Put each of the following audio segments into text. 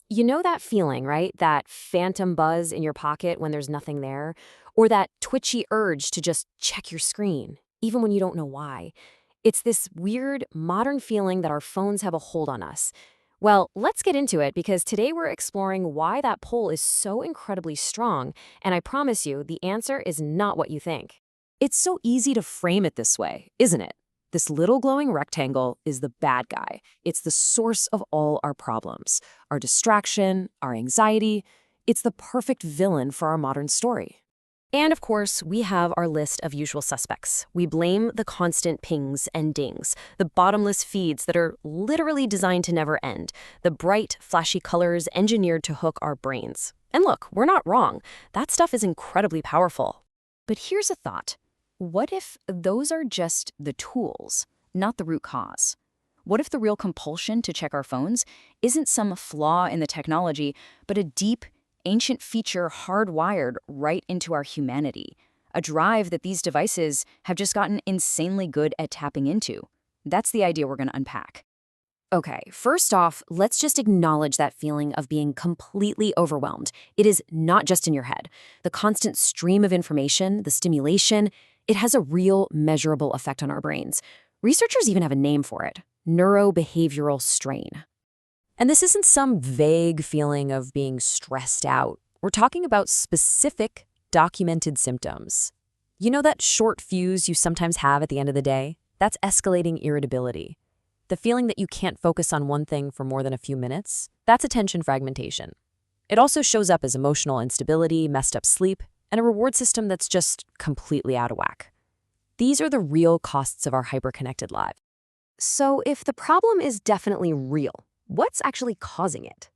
You know that feeling, right? That phantom buzz in your pocket when there's nothing there? Or that twitchy urge to just check your screen, even when you don't know why. It's this weird, modern feeling that our phones have a hold on us. Well, let's get into it because today we're exploring why that pull is so incredibly strong, and I promise you, the answer is not what you think. It's so easy to frame it this way, isn't it? This little glowing rectangle is the bad guy. It's the source of all our problems, our distraction, our anxiety. It's the perfect villain for our modern story. And of course, we have our list of usual suspects. We blame the constant pings and dings, the bottomless feeds that are literally designed to never end, the bright, flashy colors engineered to hook our brains. And look, we're not wrong. That stuff is incredibly powerful. But here's a thought. What if those are just the tools, not the root cause? What if the real compulsion to check our phones isn't some flaw in the technology, but a deep, ancient feature hardwired right into our humanity, a drive that these devices have just gotten insanely good at tapping into? That's the idea we're going to unpack. Okay, first off, let's just acknowledge that feeling of being completely overwhelmed. It is not just in your head. The constant stream of information, the stimulation, it has a real, measurable effect on our brains. Researchers even have a name for it: neurobehavioral strain. And this isn't some vague feeling of being stressed out. We're talking about specific, documented symptoms. You know that short fuse you sometimes have at the end of the day? That's escalating irritability. The feeling that you can't focus on one thing for more than a few minutes? That's attention fragmentation. It also shows up as emotional instability, messed up sleep, and a reward system that's just completely out of whack. These are the real costs of our hyperconnected lives. So if the problem is definitely real, what's actually causing it?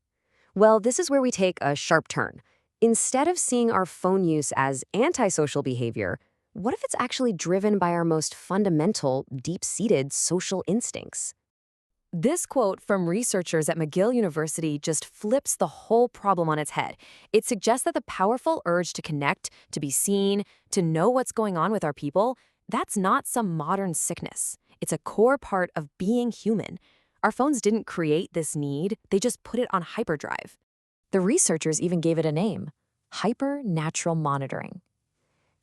Well, this is where we take a sharp turn. Instead of seeing our phone use as antisocial behavior, what if it's actually driven by our most fundamental, deep-seated social instincts? This quote from researchers at McGill University just flips the whole problem on its head. It suggests that the powerful urge to connect, to be seen, to know what's going on with our people, that's not some modern sickness. It's a core part of being human. Our phones didn't create this need, they just put it on hyperdrive. The researchers even gave it a name: hypernatural monitoring.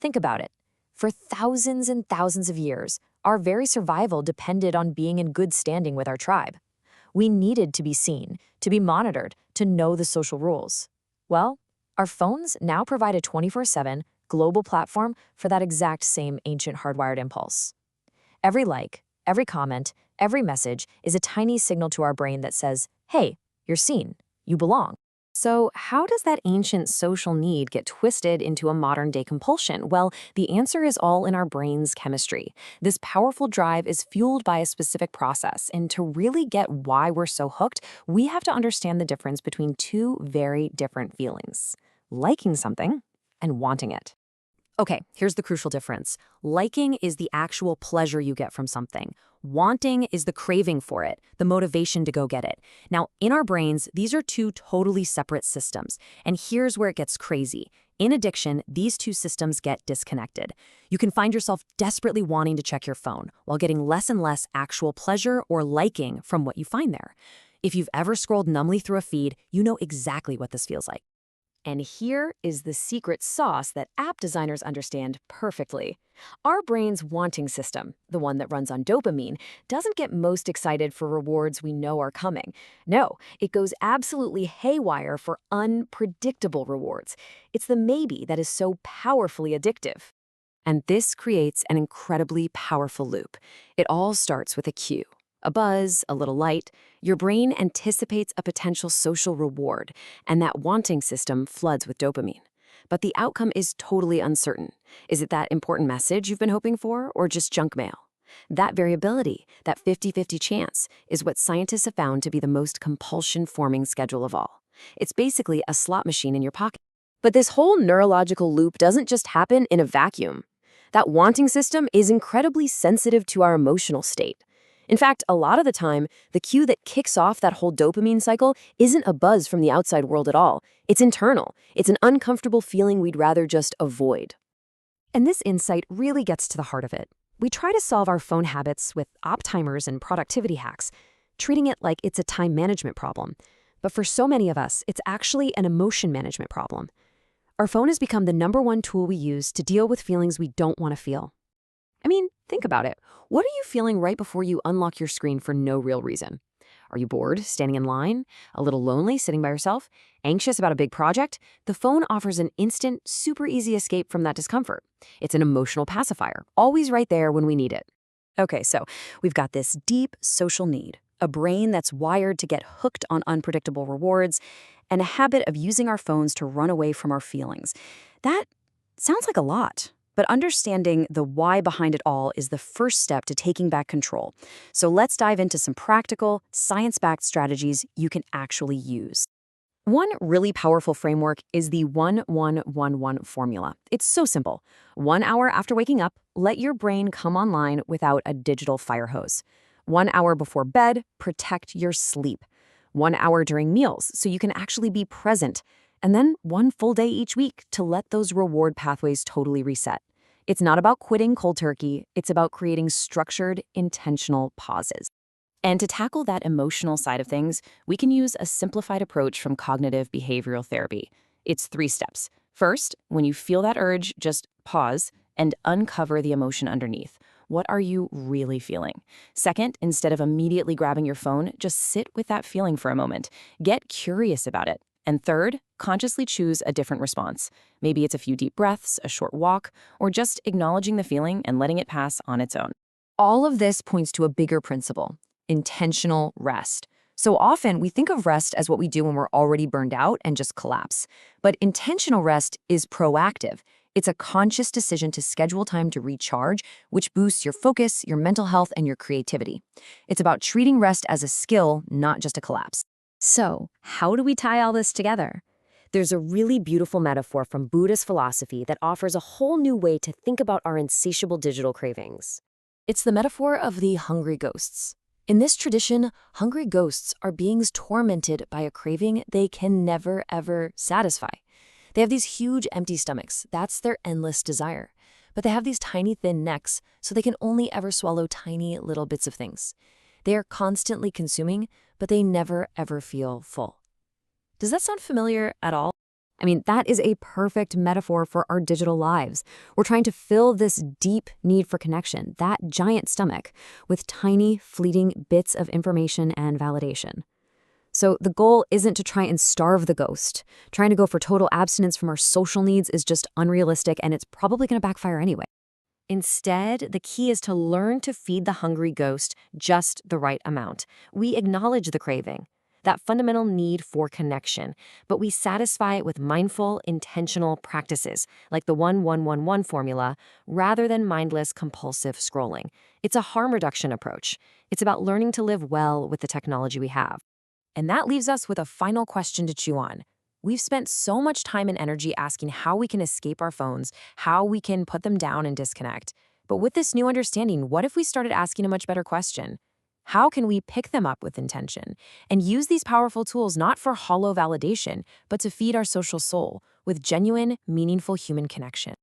Think about it. For thousands and thousands of years, our very survival depended on being in good standing with our tribe. We needed to be seen, to be monitored, to know the social rules. Well, our phones now provide a 24/7 global platform for that exact same ancient hardwired impulse. Every like, every comment, every message is a tiny signal to our brain that says, hey, you're seen, you belong. So how does that ancient social need get twisted into a modern-day compulsion? Well, the answer is all in our brain's chemistry. This powerful drive is fueled by a specific process, and to really get why we're so hooked, we have to understand the difference between two very different feelings: liking something and wanting it. Okay, here's the crucial difference. Liking is the actual pleasure you get from something. Wanting is the craving for it, the motivation to go get it. Now, in our brains, these are two totally separate systems. And here's where it gets crazy. In addiction, these two systems get disconnected. You can find yourself desperately wanting to check your phone while getting less and less actual pleasure or liking from what you find there. If you've ever scrolled numbly through a feed, you know exactly what this feels like. And here is the secret sauce that app designers understand perfectly. Our brain's wanting system, the one that runs on dopamine, doesn't get most excited for rewards we know are coming. No, it goes absolutely haywire for unpredictable rewards. It's the maybe that is so powerfully addictive. And this creates an incredibly powerful loop. It all starts with a cue. A buzz, a little light. Your brain anticipates a potential social reward, and that wanting system floods with dopamine. But the outcome is totally uncertain. Is it that important message you've been hoping for, or just junk mail? That variability, that 50-50 chance, is what scientists have found to be the most compulsion-forming schedule of all. It's basically a slot machine in your pocket. But this whole neurological loop doesn't just happen in a vacuum. That wanting system is incredibly sensitive to our emotional state. In fact, a lot of the time, the cue that kicks off that whole dopamine cycle isn't a buzz from the outside world at all. It's internal. It's an uncomfortable feeling we'd rather just avoid. And this insight really gets to the heart of it. We try to solve our phone habits with op timers and productivity hacks, treating it like it's a time management problem. But for so many of us, it's actually an emotion management problem. Our phone has become the #1 tool we use to deal with feelings we don't want to feel. I mean, think about it. What are you feeling right before you unlock your screen for no real reason? Are you bored, standing in line? A little lonely, sitting by yourself? Anxious about a big project? The phone offers an instant, super easy escape from that discomfort. It's an emotional pacifier, always right there when we need it. Okay, so we've got this deep social need, a brain that's wired to get hooked on unpredictable rewards, and a habit of using our phones to run away from our feelings. That sounds like a lot. But understanding the why behind it all is the first step to taking back control. So let's dive into some practical, science-backed strategies you can actually use. One really powerful framework is the 1-1-1-1 formula. It's so simple. 1 hour after waking up, let your brain come online without a digital fire hose. 1 hour before bed, protect your sleep. 1 hour during meals, so you can actually be present. And then 1 full day each week to let those reward pathways totally reset. It's not about quitting cold turkey, it's about creating structured, intentional pauses. And to tackle that emotional side of things, we can use a simplified approach from cognitive behavioral therapy. It's 3 steps. First, when you feel that urge, just pause and uncover the emotion underneath. What are you really feeling? Second, instead of immediately grabbing your phone, just sit with that feeling for a moment. Get curious about it. And third, consciously choose a different response. Maybe it's a few deep breaths, a short walk, or just acknowledging the feeling and letting it pass on its own. All of this points to a bigger principle: intentional rest. So often we think of rest as what we do when we're already burned out and just collapse. But intentional rest is proactive. It's a conscious decision to schedule time to recharge, which boosts your focus, your mental health, and your creativity. It's about treating rest as a skill, not just a collapse. So, how do we tie all this together? There's a really beautiful metaphor from Buddhist philosophy that offers a whole new way to think about our insatiable digital cravings. It's the metaphor of the hungry ghosts. In this tradition, hungry ghosts are beings tormented by a craving they can never, ever satisfy. They have these huge empty stomachs. That's their endless desire. But they have these tiny thin necks, so they can only ever swallow tiny little bits of things. They are constantly consuming, but they never, ever feel full. Does that sound familiar at all? I mean, that is a perfect metaphor for our digital lives. We're trying to fill this deep need for connection, that giant stomach, with tiny, fleeting bits of information and validation. So the goal isn't to try and starve the ghost. Trying to go for total abstinence from our social needs is just unrealistic, and it's probably going to backfire anyway. Instead, the key is to learn to feed the hungry ghost just the right amount. We acknowledge the craving, that fundamental need for connection, but we satisfy it with mindful, intentional practices, like the 1-1-1-1 formula, rather than mindless, compulsive scrolling. It's a harm reduction approach. It's about learning to live well with the technology we have. And that leaves us with a final question to chew on. We've spent so much time and energy asking how we can escape our phones, how we can put them down and disconnect. But with this new understanding, what if we started asking a much better question? How can we pick them up with intention and use these powerful tools not for hollow validation, but to feed our social soul with genuine, meaningful human connection?